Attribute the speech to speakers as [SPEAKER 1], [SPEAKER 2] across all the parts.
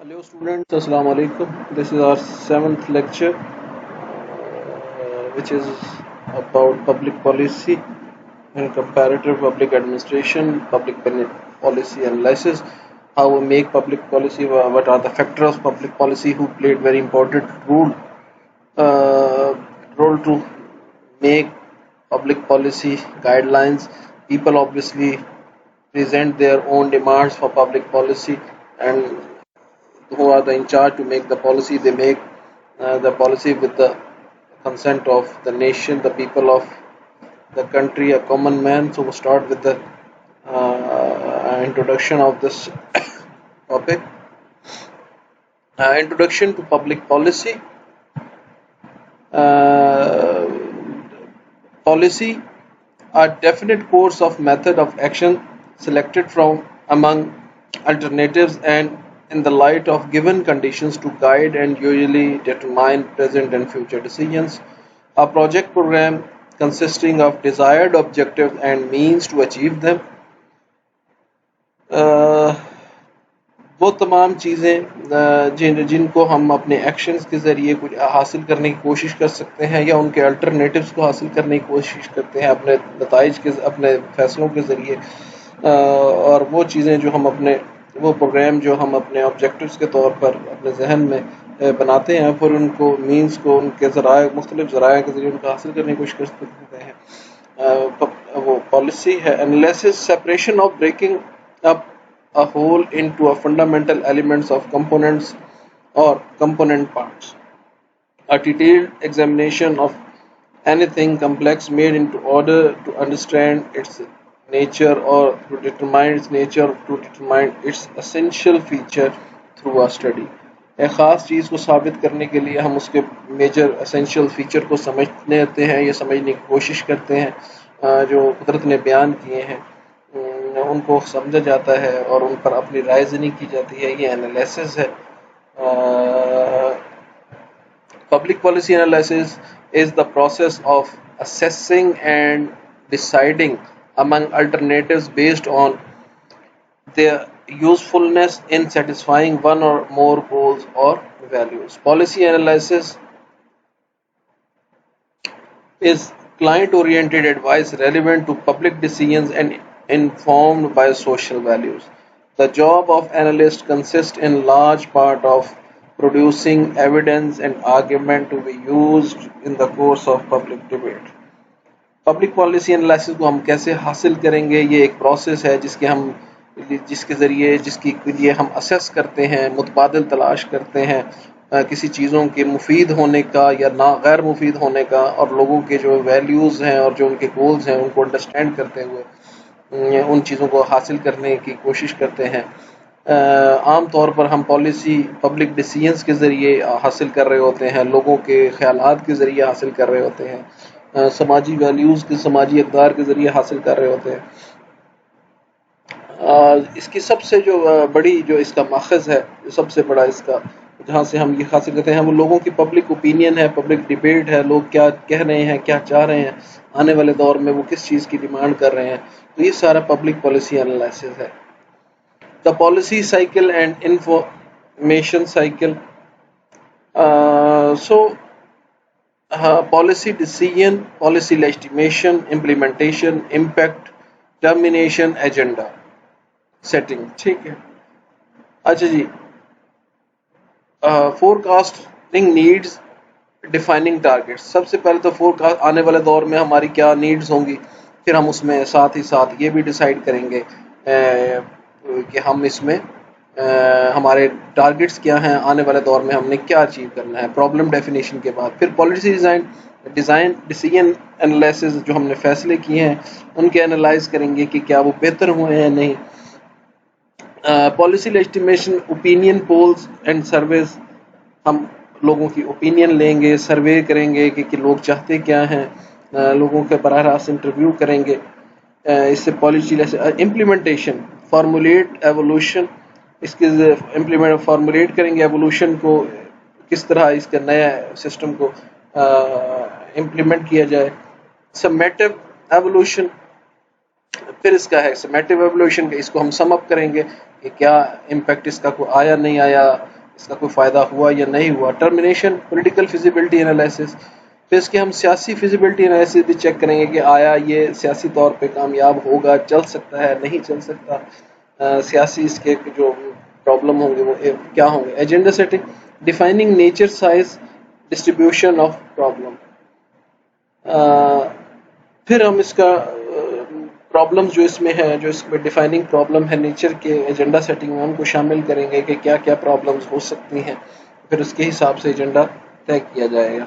[SPEAKER 1] Hello students, Assalamu alaikum. This is our seventh lecture, which is about public policy and comparative public administration, policy analysis, how we make public policy, what are the factors of public policy who played very important uh, role to make public policy guidelines. People obviously present their own demands for public policy, and who are the in charge to make the policy. They make the policy with the consent of the nation, the people of the country, a common man. So we'll start with the introduction of this topic. Introduction to public policy. Uh, Policy, a definite course of method of action selected from among alternatives and in the light of given conditions to guide and usually determine present and future decisions. A project program consisting of desired objectives and means to achieve them. Uh, وہ تمام چیزیں جن کو ہم اپنے actions کے ذریعے کچھ حاصل کرنے کی کوشش کر سکتے ہیں یا ان کے الٹرنیٹیوز کو حاصل کرنے کی کوشش کرتے ہیں اپنے نتائج کے اپنے فیصلوں کے ذریعے، اور وہ چیزیں جو ہم اپنے وہ پروگرام جو ہم اپنے آبجیکٹیوز کے طور پر اپنے ذہن میں بناتے ہیں، پھر ان کو مینز کو ان کے ذرائع مختلف ذرائع کے ذریعے ان کو حاصل کرنے کی کوشش کر سکتے ہیں. وہ پالیسی ہے analysis separation of breaking up a whole into a fundamental elements of components or component parts. A detailed examination of anything complex made into order to understand its nature or to determine its nature, to determine its essential feature through a study. ایک خاص چیز کو ثابت کرنے کے لیے ہم اس کے میجر اسینشیل فیچر کو سمجھتے ہیں یا سمجھنے کی کوشش کرتے ہیں جو قدرت نے بیان کیے ہیں، ان کو سمجھا جاتا ہے اور ان پر اپنی رائے زنی کی جاتی ہے. یہ انالیسس ہے. Public policy analysis is the process of assessing and deciding among alternatives based on their usefulness in satisfying one or more goals or values. Policy analysis is client-oriented advice relevant to public decisions and informed by social values. The job of analyst consists in large part of producing evidence and argument to be used in the course of public debate. Public policy analysis کو ہم کیسے حاصل کریں گے؟ یہ ایک process ہے جس کے ذریعے جس کے لیے ہم اسیس کرتے ہیں، متبادل تلاش کرتے ہیں کسی چیزوں کے مفید ہونے کا یا غیر مفید ہونے کا، اور لوگوں کے جو ویلیوز ہیں اور جو ان کے گولز ہیں ان کو انڈرسٹینڈ کرتے ہوئے ان چیزوں کو حاصل کرنے کی کوشش کرتے ہیں. عام طور پر ہم پالیسی پبلک ڈیسیژنز کے ذریعے حاصل کر رہے ہوتے ہیں، لوگوں کے خیالات کے ذریعے حاصل کر رہے ہوتے ہیں، سماجی ویلیوز کے سماجی اقدار کے ذریعے حاصل کر رہے ہوتے ہیں. اس کی سب سے جو بڑی جو اس کا ماخذ ہے، سب سے بڑا اس کا جہاں سے ہم یہ حاصل کرتے ہیں وہ لوگوں کی پبلک اوپینین ہے، پبلک ڈیبیٹ ہے، لوگ کیا کہہ رہے ہیں، کیا چاہ رہے ہیں آنے والے دور میں، وہ کس چیز کی ڈیمانڈ کر رہے ہیں. تو یہ سارا پبلک پالیسی انالیسس ہے. The policy cycle and information cycle. Policy decision, policy legitimation, implementation, impact, termination, agenda setting. ٹھیک ہے. اچھا جی، forecasting needs, defining targets. سب سے پہلے تو فور کاسٹ آنے والے دور میں ہماری کیا نیڈز ہوں گی، پھر ہم اس میں ساتھ ہی ساتھ یہ بھی ڈیسائیڈ کریں گے کہ ہم اس میں ہمارے ٹارگیٹس کیا ہیں، آنے والے دور میں ہم نے کیا اچیو کرنا ہے. پرابلم ڈیفینیشن کے بعد پھر پالیسی ڈیسیژن انالیسس، جو ہم نے فیصلے کیے ہیں ان کے انالائز کریں گے کہ کیا وہ بہتر ہوئے ہیں نہیں. Policy legitimation, opinion polls and surveys. ہم لوگوں کی اوپینین لیں گے، سروے کریں گے کہ لوگ چاہتے کیا ہیں، لوگوں کے براہ راست انٹرویو کریں گے. اس سے پالیسی امپلیمنٹیشن، فارمولیٹ ایوولوشن. اس کے فارمولیٹ کریں گے ایوولوشن کو، کس طرح اس کے نئے سسٹم کو امپلیمنٹ کیا جائے. سمیٹو ایوولوشن، پھر اس کا ہے سمیٹو ایوولوشن، اس کو ہم سم اپ کریں گے کہ کیا امپیکٹ اس کا کوئی آیا نہیں آیا، اس کا کوئی فائدہ ہوا یا نہیں ہوا. ٹرمینیشن پولیٹیکل فیزیبلٹی انالیسس، پھر اس کے ہم سیاسی فیزیبلٹی انالیسس بھی چیک کریں گے کہ آیا یہ سیاسی طور پہ کامیاب ہوگا، چل سکتا ہے نہیں چل سکتا، سیاسی اس کے جو پرابلم ہوں گے وہ کیا ہوں گے. Agenda setting, defining nature, size, distribution of problem. پھر ہم اس کا پرابلمز جو اس میں ہے، جو اس میں ڈیفائننگ پرابلم ہے نیچر کے ایجنڈا سیٹنگ میں، ان کو شامل کریں گے کہ کیا کیا پرابلمز ہو سکتی ہیں، پھر اس کے حساب سے ایجنڈا طے کیا جائے گا.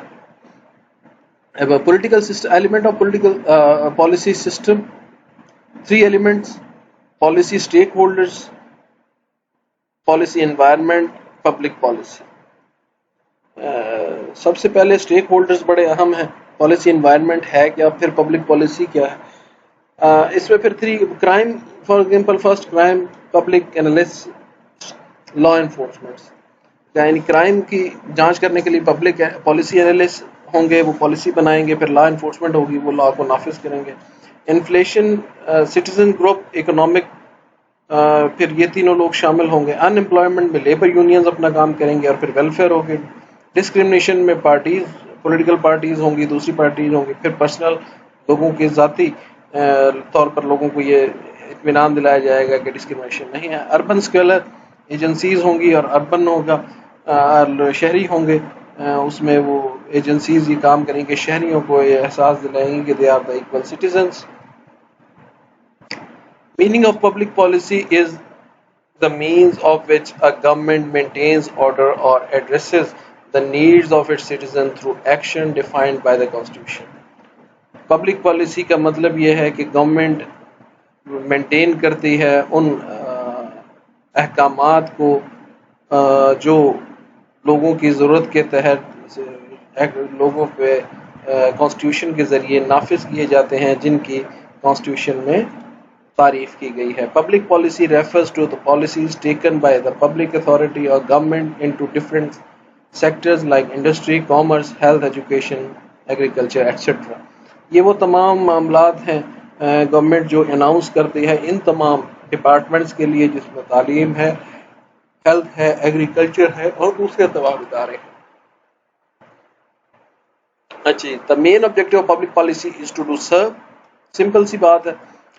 [SPEAKER 1] Political system, element of political policy system, 3 elements: policy stakeholders, policy environment, public policy. سب سے پہلے اسٹیک ہولڈرز بڑے اہم ہیں. پالیسی انوائرمنٹ ہے کیا، پھر پبلک پالیسی کیا ہے. اس میں پھر 3 crime, for example first crime, public analysis, law enforcement. یعنی کرائم کی جانچ کرنے کے لیے پبلک پالیسی انالسٹ ہوں گے، وہ پالیسی بنائیں گے، پھر لا انفورسمنٹ ہوگی، وہ لا کو نافذ کریں گے. انفلیشن، سٹیزن گروپ، اکنامک، پھر یہ تینوں لوگ شامل ہوں گے. ان امپلائمنٹ میں لیبر یونینز اپنا کام کریں گے، اور پھر ویلفیئر ہوگی. ڈسکرمنیشن میں پارٹیز، پولیٹیکل پارٹیز ہوں گی، دوسری پارٹیز ہوں گی. پھر پرسنل، لوگوں کے ذاتی طور پر لوگوں کو یہ اطمینان دلایا جائے گا کہ ڈسکرمنیشن نہیں ہے. اربن اسکیلر ایجنسیز ہوں گی، اور اربن ہوگا شہری ہوں گے. اس میں وہ ایجنسیز یہ کام کریں گے، شہریوں کو یہ احساس دلائیں گے کہ they are the equal citizens. Meaning of public policy is the means of which a government maintains order or addresses the needs of its citizens through action defined by the Constitution. Public policy کا مطلب یہ ہے کہ government maintain کرتی ہے ان احکامات کو جو لوگوں کی ضرورت کے تحت لوگوں پہ کانسٹیٹیوشن کے ذریعے نافذ کیے جاتے ہیں، جن کی کانسٹیٹیوشن میں تعریف کی گئی ہے. Public policy refers to the policies taken by the public authority or government into different sectors like industry, commerce, health, education, agriculture, etc. یہ وہ تمام معاملات ہیں گورنمنٹ جو اناؤنس کرتی ہے ان تمام ڈپارٹمنٹس کے لیے، جس میں تعلیم ہے، ہیلتھ ہے، ایگریکلچر ہے، اور دوسرے تمام ادارے ہیں. اچھا، the main objective of public policy is to do serve، simple سی بات ہے،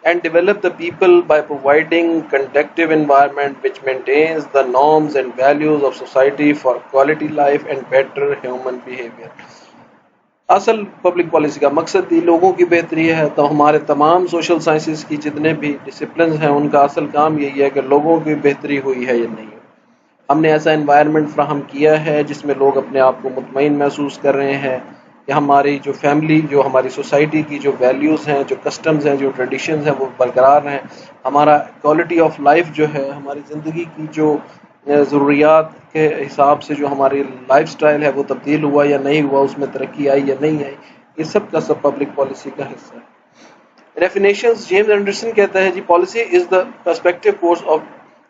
[SPEAKER 1] and develop the people by providing conducive environment which maintains the norms and values of society for quality life and better human behavior. اصل public policy کا مقصد بھی لوگوں کی بہتری ہے. تو ہمارے تمام سوشل سائنسز کی جتنے بھی ڈسپلنز ہیں ان کا اصل کام یہی ہے کہ لوگوں کی بہتری ہوئی ہے یا نہیں. ہم نے ایسا انوائرمنٹ فراہم کیا ہے جس میں لوگ اپنے آپ کو مطمئن محسوس کر رہے ہیں کہ ہماری جو فیملی، جو ہماری سوسائٹی کی جو ویلیوز ہیں، جو کسٹمز ہیں، جو ٹریڈیشنز ہیں، وہ برقرار ہیں. ہمارا کوالٹی آف لائف جو ہے، ہماری زندگی کی جو ضروریات کے حساب سے جو ہماری لائف سٹائل ہے وہ تبدیل ہوا یا نہیں ہوا، اس میں ترقی آئی یا نہیں آئی، یہ سب کا سب پبلک پالیسی کا حصہ ہے. ڈیفینیشنز، جیمز اینڈرسن کہتا ہے جی policy is the perspective course of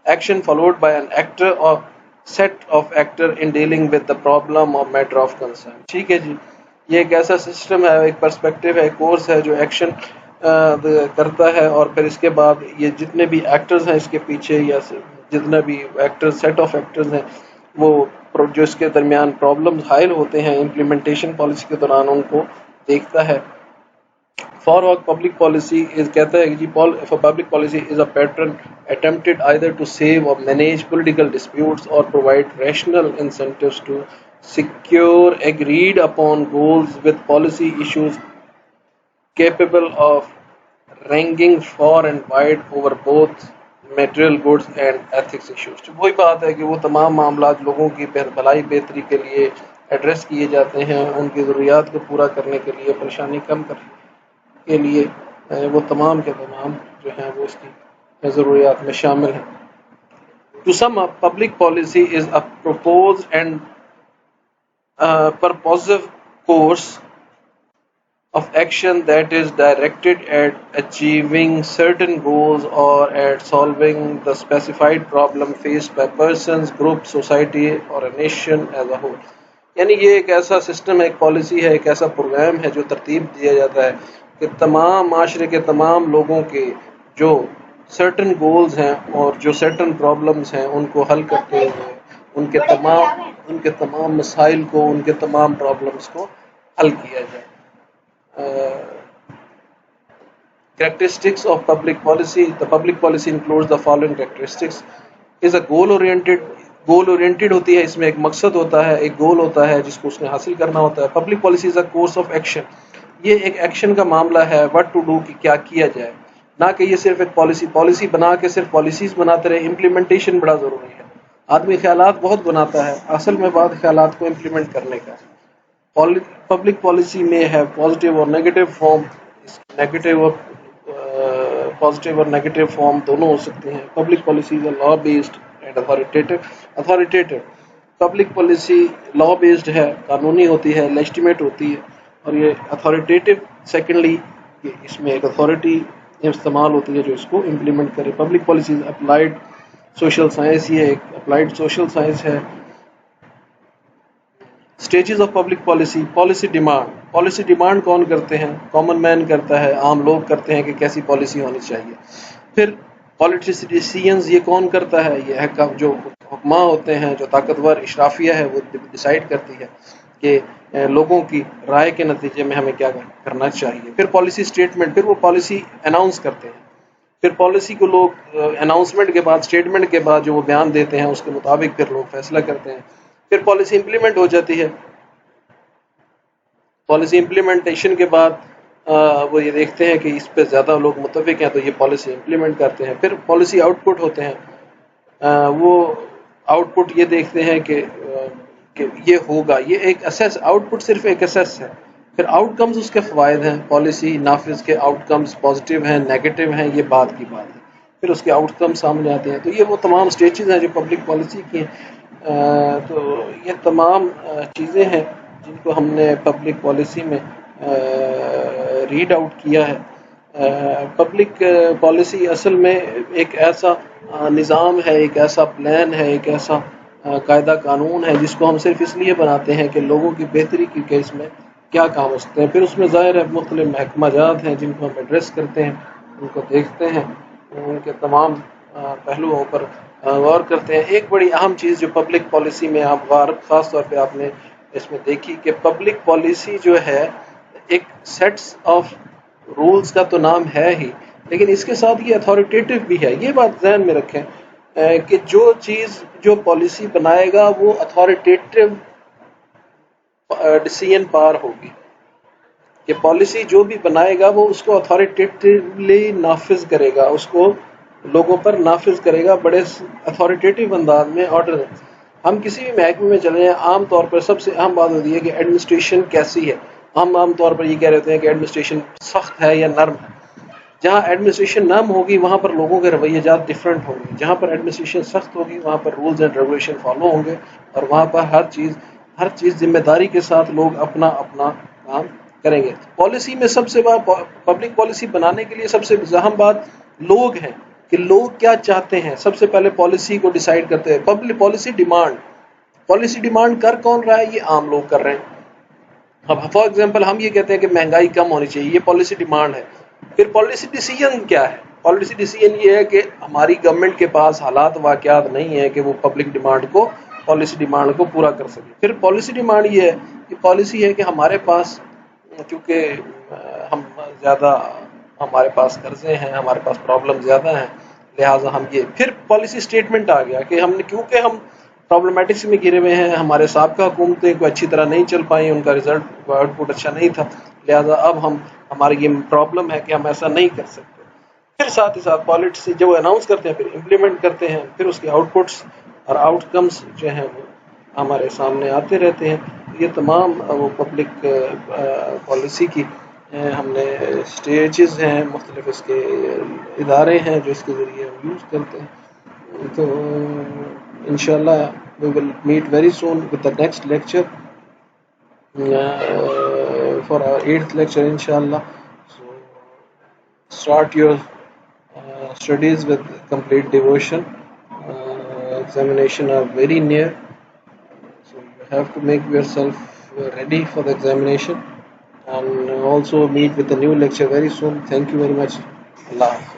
[SPEAKER 1] action followed by an actor or set of actor in dealing with the problem or matter of concern. ٹھیک ہے جی، یہ ایک ایسا سسٹم ہے، ایک پرسپیکٹو ہے، کورس ہے جو ایکشن کرتا ہے، اور پھر اس کے بعد یہ جتنے بھی ایکٹرز ہیں اس کے پیچھے، یا جتنا بھی ایکٹر سیٹ آف ایکٹرز ہیں، وہ جو اس کے درمیان پرابلمز حائل ہوتے ہیں امپلیمنٹیشن پالیسی کے دوران، ان کو دیکھتا ہے. فار پبلک پالیسی کہتا ہے کہ جی public policy is a pattern attempted either to save or manage political disputes or provide rational incentives to secure agreed upon goals with policy issues capable of ranging far and wide over both material goods and ethics issues. وہی بات ہے کہ وہ تمام معاملات لوگوں کی بھلائی بہتری کے لیے ایڈریس کیے جاتے ہیں، ان کی ضروریات کو پورا کرنے کے لیے، پریشانی کم کرنے کے لیے، وہ تمام کے تمام جو ہیں وہ اس کی ضروریات میں شامل ہیں. To sum up, public policy is a proposed and purposive course of action that is directed at achieving certain goals or at solving the specified problem faced by persons, groups, society or a nation as a whole. یعنی یہ ایک ایسا system ہے، ایک policy ہے، ایک ایسا programme ہے جو ترتیب دیا جاتا ہے کہ تمام معاشرے کے تمام لوگوں کے جو سرٹن گولز ہیں اور جو سرٹن پرابلمز ہیں ان کو حل کرتے ہوئے، ان ان کے تمام مسائل کو، ان کے تمام پرابلمس کو حل کیا جائے. Characteristics of public policy. The public policy includes the following characteristics. Is a goal oriented ہوتی ہے، اس میں ایک مقصد ہوتا ہے، ایک گول ہوتا ہے جس کو اس نے حاصل کرنا ہوتا ہے. Public policy is a course of action. یہ ایک ایکشن کا معاملہ ہے. وٹ ٹو ڈو، کہ کیا کیا جائے، نہ کہ یہ صرف ایک پالیسی بنا کے صرف پالیسیز بناتے رہے. امپلیمنٹیشن بڑا ضروری ہے. آدمی خیالات بہت بناتا ہے، اصل میں بات خیالات کو امپلیمنٹ کرنے کا. پبلک پالیسی میں ہے پازیٹیو اور نیگیٹو فارم. نیگیٹو اور پازیٹیو اور نیگیٹو فارم دونوں ہو سکتے ہیں. Public policies are law based and authoritative. Public policy law based ہے، قانونی ہوتی ہے، لیجٹیمیٹ ہوتی ہے. اور یہ اتھارٹیٹیو سیکنڈلی، اس میں ایک اتھارٹی استعمال ہوتی ہے جو اس کو امپلیمنٹ کرے. Public policies applied social science, یہ ایک اپلائیڈ سوشل سائنس ہے. Stages of public policy. Policy demand کون کرتے ہیں؟ کامن مین کرتا ہے، عام لوگ کرتے ہیں کہ کیسی پالیسی ہونی چاہیے. پھر پالیسی ڈیسیژنز یہ کون کرتا ہے؟ یہ جو حکماں ہوتے ہیں، جو طاقتور اشرافیہ ہے، وہ ڈیسائیڈ کرتی ہے کہ لوگوں کی رائے کے نتیجے میں ہمیں کیا کرنا چاہیے. پھر پالیسی اسٹیٹمنٹ، پھر وہ پالیسی اناؤنس کرتے ہیں. پھر پالیسی کو لوگ اناؤنسمنٹ کے بعد، اسٹیٹمنٹ کے بعد جو وہ بیان دیتے ہیں اس کے مطابق پھر لوگ فیصلہ کرتے ہیں. پھر پالیسی امپلیمنٹ ہو جاتی ہے. پالیسی امپلیمنٹیشن کے بعد وہ یہ دیکھتے ہیں کہ اس پہ زیادہ لوگ متفق ہیں تو یہ پالیسی امپلیمنٹ کرتے ہیں. پھر پالیسی آؤٹ پٹ ہوتے ہیں. وہ آؤٹ پٹ یہ دیکھتے ہیں کہ یہ ہوگا. یہ ایک اسیس، آؤٹ پٹ صرف ایک اسیس ہے. پھر آؤٹ کمز اس کے فوائد ہیں. پالیسی نافذ کے آؤٹ کمز پازیٹیو ہیں، نیگیٹو ہیں، یہ بات کی بات ہے. پھر اس کے آؤٹ کم سامنے آتے ہیں. تو یہ وہ تمام سٹیجز ہیں جو پبلک پالیسی کی ہیں. تو یہ تمام چیزیں ہیں جن کو ہم نے پبلک پالیسی میں ریڈ آؤٹ کیا ہے. پبلک پالیسی اصل میں ایک ایسا نظام ہے، ایک ایسا پلان ہے، ایک ایسا قاعدہ قانون ہے جس کو ہم صرف اس لیے بناتے ہیں کہ لوگوں کی بہتری کی کہ اس میں کیا کام ہو سکتے ہیں. پھر اس میں ظاہر ہے مختلف محکمہ جات ہیں جن کو ہم ایڈریس کرتے ہیں، ان کو دیکھتے ہیں، ان کے تمام پہلوؤں پر غور کرتے ہیں. ایک بڑی اہم چیز جو پبلک پالیسی میں آپ خاص طور پہ آپ نے اس میں دیکھی کہ پبلک پالیسی جو ہے ایک سیٹس آف رولز کا تو نام ہے ہی، لیکن اس کے ساتھ یہ اتھارٹیٹیو بھی ہے. یہ بات ذہن میں رکھیں کہ جو پالیسی بنائے گا وہ اتھارٹیٹیو ڈیسیژن پار ہوگی. کہ پالیسی جو بھی بنائے گا وہ اس کو اتھارٹیٹیولی نافذ کرے گا، اس کو لوگوں پر نافذ کرے گا بڑے اتھارٹیٹیو انداز میں. آرڈر ہم کسی بھی محکمے میں چلے ہیں، عام طور پر سب سے اہم بات ہوتی ہے کہ ایڈمنسٹریشن کیسی ہے. ہم عام طور پر یہ کہہ رہے ہیں کہ ایڈمنسٹریشن سخت ہے یا نرم ہے. جہاں ایڈمنسٹریشن نرم ہوگی وہاں پر لوگوں کے رویے جات ڈفرینٹ ہوں گے. جہاں پر ایڈمنسٹریشن سخت ہوگی وہاں پر رولز اینڈ ریگولیشن فالو ہوں گے، اور وہاں پر ہر چیز ذمہ داری کے ساتھ لوگ اپنا کام کریں گے. پالیسی میں سب سے پبلک پالیسی بنانے کے لیے سب سے اہم بات لوگ ہیں کہ لوگ کیا چاہتے ہیں. سب سے پہلے پالیسی کو ڈیسائیڈ کرتے ہیں. پبلک پالیسی ڈیمانڈ کر کون رہا ہے؟ یہ عام لوگ کر رہے ہیں. اب فار ایگزامپل ہم یہ کہتے ہیں کہ مہنگائی کم ہونی چاہیے، یہ پالیسی ڈیمانڈ ہے. پھر پالیسی ڈیسیژن کیا ہے؟ پالیسی ڈیسیژن یہ ہے کہ ہماری گورنمنٹ کے پاس حالات واقعات نہیں ہیں کہ وہ پبلک ڈیمانڈ کو، پالیسی ڈیمانڈ کو پورا کر سکے. پھر پالیسی ڈیمانڈ یہ ہے کہ پالیسی ہے کہ ہمارے پاس چونکہ ہمارے پاس قرضے ہیں، ہمارے پاس پرابلم زیادہ ہیں، لہٰذا ہم یہ. پھر پالیسی اسٹیٹمنٹ آ گیا کہ کیونکہ ہم پرابلمٹکس میں گرے ہوئے ہیں، ہمارے سابقہ حکومتیں کو اچھی طرح نہیں چل پائیں، ان کا رزلٹ آؤٹ پٹ اچھا نہیں تھا، لہٰذا اب ہماری یہ پرابلم ہے کہ ہم ایسا نہیں کر سکتے. پھر ساتھ ہی ساتھ پالیسی جو اناؤنس کرتے ہیں پھر امپلیمنٹ کرتے ہیں. پھر اس کے آؤٹ پٹس اور آؤٹ کمز جو ہیں وہ ہمارے سامنے آتے رہتے ہیں. یہ تمام وہ پبلک پالیسی کی ہم نے اسٹیجز ہیں، مختلف اس کے ادارے ہیں جو اس کے ذریعے ہم یوز کرتے ہیں. تو انشاءاللہ we will meet very soon with the next lecture for our 8th lecture inshallah. So start your studies with complete devotion. Examination are very near, so you have to make yourself ready for the examination, and also meet with a new lecture very soon. Thank you very much. Allah Hafiz.